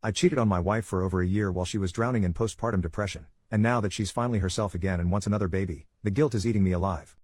I cheated on my wife for over a year while she was drowning in postpartum depression, and now that she's finally herself again and wants another baby, the guilt is eating me alive.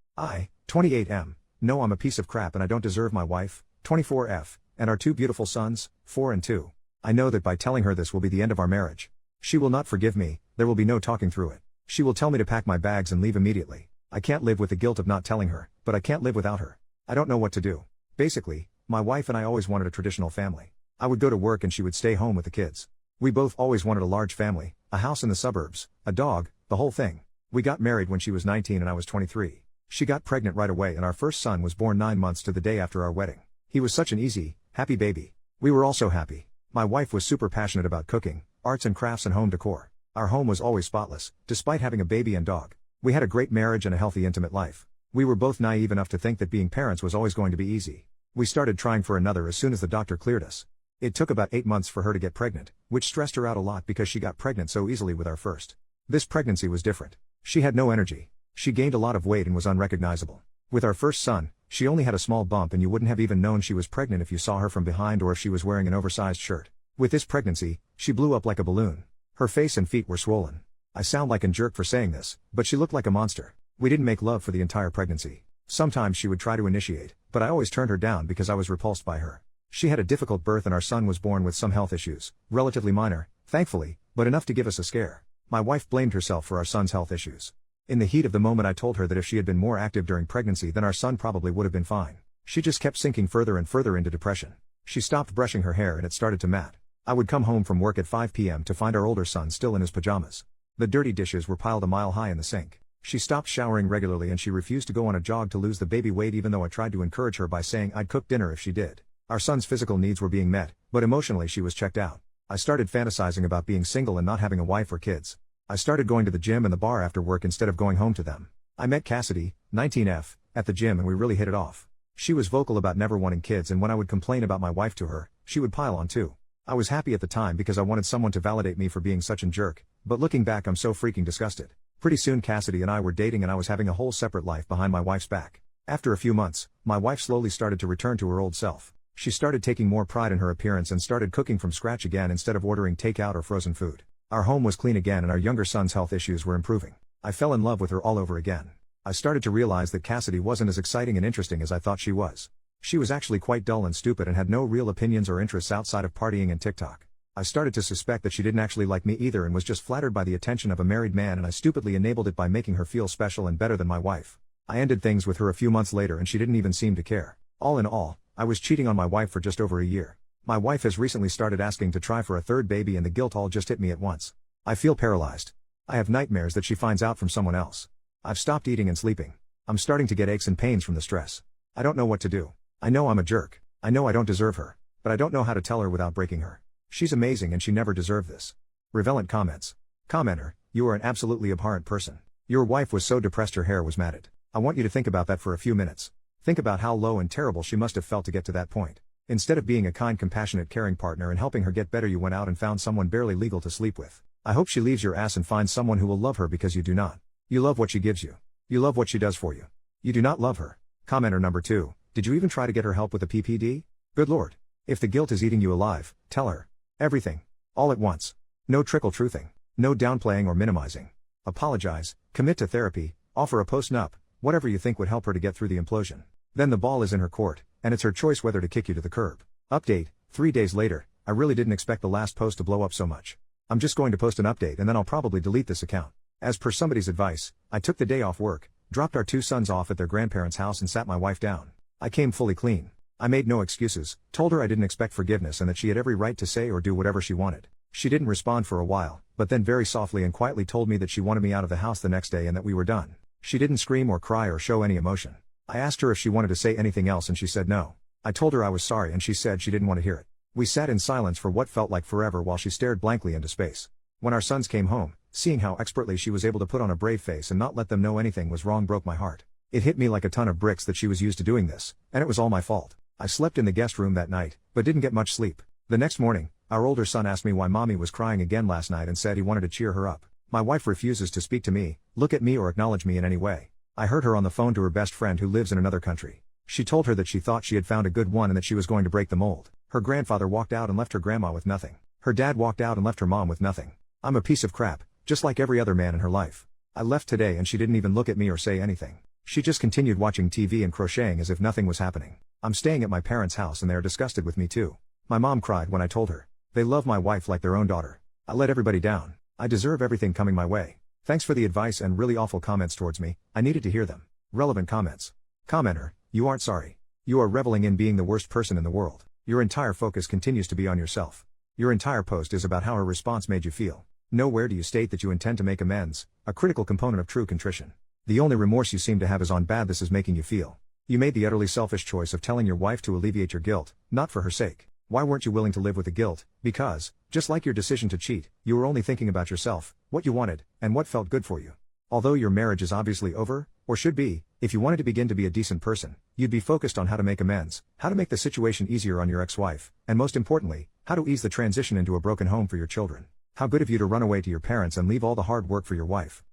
28M, know I'm a piece of crap and I don't deserve my wife, 24F, and our two beautiful sons, 4 and 2. I know that by telling her this will be the end of our marriage. She will not forgive me, there will be no talking through it. She will tell me to pack my bags and leave immediately. I can't live with the guilt of not telling her, but I can't live without her. I don't know what to do. Basically, my wife and I always wanted a traditional family. I would go to work and she would stay home with the kids. We both always wanted a large family, a house in the suburbs, a dog, the whole thing. We got married when she was 19 and I was 23. She got pregnant right away and our first son was born 9 months to the day after our wedding. He was such an easy, happy baby. We were all so happy. My wife was super passionate about cooking, arts and crafts and home decor. Our home was always spotless, despite having a baby and dog. We had a great marriage and a healthy intimate life. We were both naive enough to think that being parents was always going to be easy. We started trying for another as soon as the doctor cleared us. It took about 8 months for her to get pregnant, which stressed her out a lot because she got pregnant so easily with our first. This pregnancy was different. She had no energy. She gained a lot of weight and was unrecognizable. With our first son, she only had a small bump and you wouldn't have even known she was pregnant if you saw her from behind or if she was wearing an oversized shirt. With this pregnancy, she blew up like a balloon. Her face and feet were swollen. I sound like a jerk for saying this, but she looked like a monster. We didn't make love for the entire pregnancy. Sometimes she would try to initiate, but I always turned her down because I was repulsed by her. She had a difficult birth and our son was born with some health issues, relatively minor, thankfully, but enough to give us a scare. My wife blamed herself for our son's health issues. In the heat of the moment I told her that if she had been more active during pregnancy then our son probably would have been fine. She just kept sinking further and further into depression. She stopped brushing her hair and it started to mat. I would come home from work at 5 p.m. to find our older son still in his pajamas. The dirty dishes were piled a mile high in the sink. She stopped showering regularly and she refused to go on a jog to lose the baby weight even though I tried to encourage her by saying I'd cook dinner if she did. Our son's physical needs were being met, but emotionally she was checked out. I started fantasizing about being single and not having a wife or kids. I started going to the gym and the bar after work instead of going home to them. I met Cassidy, 19F, at the gym and we really hit it off. She was vocal about never wanting kids and when I would complain about my wife to her, she would pile on too. I was happy at the time because I wanted someone to validate me for being such a jerk, but looking back I'm so freaking disgusted. Pretty soon Cassidy and I were dating and I was having a whole separate life behind my wife's back. After a few months, my wife slowly started to return to her old self. She started taking more pride in her appearance and started cooking from scratch again instead of ordering takeout or frozen food. Our home was clean again and our younger son's health issues were improving. I fell in love with her all over again. I started to realize that Cassidy wasn't as exciting and interesting as I thought she was. She was actually quite dull and stupid and had no real opinions or interests outside of partying and TikTok. I started to suspect that she didn't actually like me either and was just flattered by the attention of a married man and I stupidly enabled it by making her feel special and better than my wife. I ended things with her a few months later and she didn't even seem to care. All in all, I was cheating on my wife for just over a year. My wife has recently started asking to try for a third baby and the guilt all just hit me at once. I feel paralyzed. I have nightmares that she finds out from someone else. I've stopped eating and sleeping. I'm starting to get aches and pains from the stress. I don't know what to do. I know I'm a jerk. I know I don't deserve her. But I don't know how to tell her without breaking her. She's amazing and she never deserved this. Relevant comments. Commenter, you are an absolutely abhorrent person. Your wife was so depressed her hair was matted. I want you to think about that for a few minutes. Think about how low and terrible she must have felt to get to that point. Instead of being a kind, compassionate, caring partner and helping her get better, you went out and found someone barely legal to sleep with. I hope she leaves your ass and finds someone who will love her because you do not. You love what she gives you. You love what she does for you. You do not love her. Commenter number 2, did you even try to get her help with the PPD? Good lord. If the guilt is eating you alive, tell her. Everything. All at once. No trickle-truthing. No downplaying or minimizing. Apologize, commit to therapy, offer a post-nup, whatever you think would help her to get through the implosion. Then the ball is in her court, and it's her choice whether to kick you to the curb. Update, 3 days later, I really didn't expect the last post to blow up so much. I'm just going to post an update and then I'll probably delete this account. As per somebody's advice, I took the day off work, dropped our 2 sons off at their grandparents' house and sat my wife down. I came fully clean. I made no excuses, told her I didn't expect forgiveness and that she had every right to say or do whatever she wanted. She didn't respond for a while, but then very softly and quietly told me that she wanted me out of the house the next day and that we were done. She didn't scream or cry or show any emotion. I asked her if she wanted to say anything else and she said no. I told her I was sorry and she said she didn't want to hear it. We sat in silence for what felt like forever while she stared blankly into space. When our sons came home, seeing how expertly she was able to put on a brave face and not let them know anything was wrong broke my heart. It hit me like a ton of bricks that she was used to doing this, and it was all my fault. I slept in the guest room that night, but didn't get much sleep. The next morning, our older son asked me why mommy was crying again last night and said he wanted to cheer her up. My wife refuses to speak to me, look at me or acknowledge me in any way. I heard her on the phone to her best friend who lives in another country. She told her that she thought she had found a good one and that she was going to break the mold. Her grandfather walked out and left her grandma with nothing. Her dad walked out and left her mom with nothing. I'm a piece of crap, just like every other man in her life. I left today and she didn't even look at me or say anything. She just continued watching TV and crocheting as if nothing was happening. I'm staying at my parents' house and they are disgusted with me too. My mom cried when I told her. They love my wife like their own daughter. I let everybody down. I deserve everything coming my way. Thanks for the advice and really awful comments towards me. I needed to hear them. Relevant comments. Commenter, you aren't sorry. You are reveling in being the worst person in the world. Your entire focus continues to be on yourself. Your entire post is about how her response made you feel. Nowhere do you state that you intend to make amends, a critical component of true contrition. The only remorse you seem to have is on bad this is making you feel. You made the utterly selfish choice of telling your wife to alleviate your guilt, not for her sake. Why weren't you willing to live with the guilt? Because, just like your decision to cheat, you were only thinking about yourself, what you wanted, and what felt good for you. Although your marriage is obviously over, or should be, if you wanted to begin to be a decent person, you'd be focused on how to make amends, how to make the situation easier on your ex-wife, and most importantly, how to ease the transition into a broken home for your children. How good of you to run away to your parents and leave all the hard work for your wife.